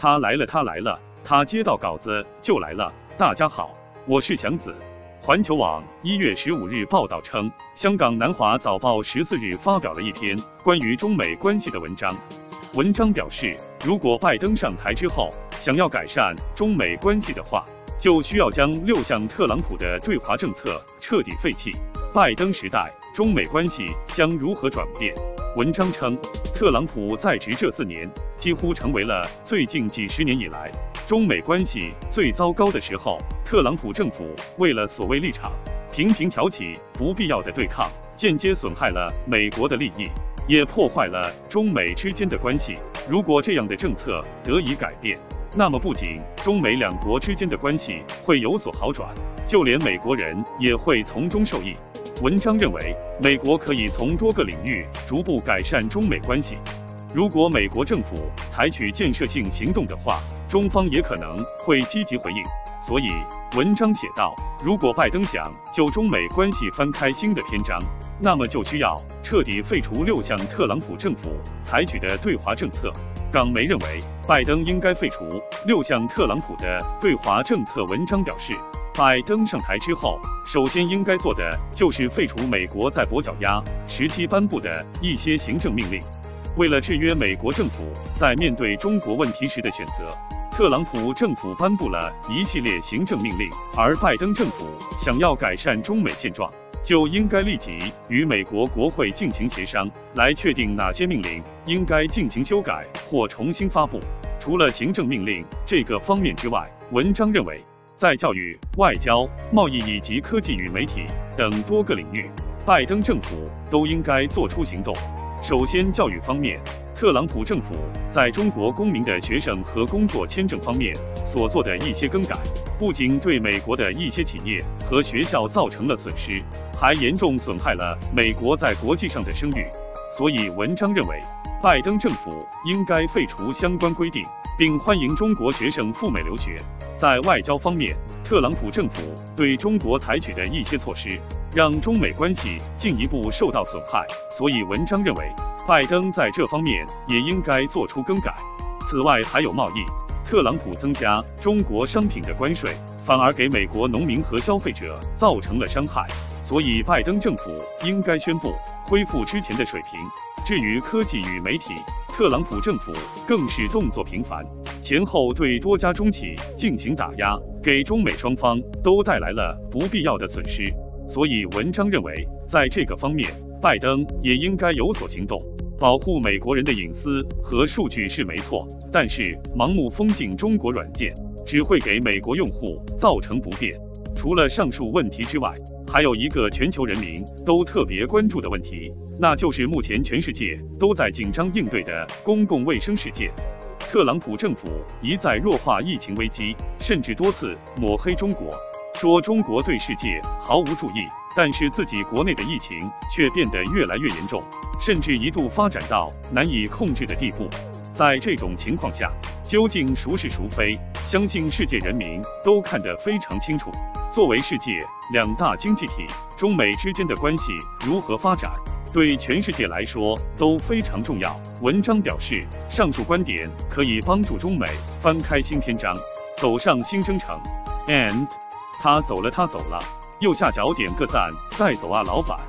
他来了，他来了，他接到稿子就来了。大家好，我是祥子。环球网1月15日报道称，香港南华早报14日发表了一篇关于中美关系的文章。文章表示，如果拜登上台之后想要改善中美关系的话，就需要将6项特朗普的对华政策彻底废弃。拜登时代，中美关系将如何转变？文章称，特朗普在职这4年，几乎成为了最近几十年以来中美关系最糟糕的时候。特朗普政府为了所谓立场，频频挑起不必要的对抗，间接损害了美国的利益，也破坏了中美之间的关系。如果这样的政策得以改变，那么不仅中美两国之间的关系会有所好转，就连美国人也会从中受益。文章认为，美国可以从多个领域逐步改善中美关系。如果美国政府采取建设性行动的话，中方也可能会积极回应。所以，文章写道，如果拜登想就中美关系翻开新的篇章，那么就需要彻底废除6项特朗普政府采取的对华政策。港媒认为，拜登应该废除6项特朗普的对华政策。文章表示，拜登上台之后，首先应该做的就是废除美国在跛脚鸭时期颁布的一些行政命令。为了制约美国政府在面对中国问题时的选择，特朗普政府颁布了一系列行政命令，而拜登政府想要改善中美现状，就应该立即与美国国会进行协商，来确定哪些命令应该进行修改或重新发布。除了行政命令这个方面之外，文章认为，在教育、外交、贸易以及科技与媒体等多个领域，拜登政府都应该做出行动。首先，教育方面，特朗普政府在中国公民的学生和工作签证方面所做的一些更改，不仅对美国的一些企业和学校造成了损失，还严重损害了美国在国际上的声誉。所以，文章认为，拜登政府应该废除相关规定，并欢迎中国学生赴美留学。在外交方面，特朗普政府对中国采取的一些措施，让中美关系进一步受到损害。所以，文章认为，拜登在这方面也应该做出更改。此外，还有贸易，特朗普增加中国商品的关税，反而给美国农民和消费者造成了伤害。所以，拜登政府应该宣布恢复之前的水平。至于科技与媒体，特朗普政府更是动作频繁，前后对多家中企进行打压，给中美双方都带来了不必要的损失。所以，文章认为，在这个方面，拜登也应该有所行动。保护美国人的隐私和数据是没错，但是盲目封禁中国软件，只会给美国用户造成不便。除了上述问题之外，还有一个全球人民都特别关注的问题，那就是目前全世界都在紧张应对的公共卫生事件。特朗普政府一再弱化疫情危机，甚至多次抹黑中国，说中国对世界毫无注意，但是自己国内的疫情却变得越来越严重，甚至一度发展到难以控制的地步。在这种情况下，究竟孰是孰非，相信世界人民都看得非常清楚。作为世界2大经济体，中美之间的关系如何发展，对全世界来说都非常重要。文章表示，上述观点可以帮助中美翻开新篇章，走上新征程。And 他走了，他走了，右下角点个赞，再走啊，老板。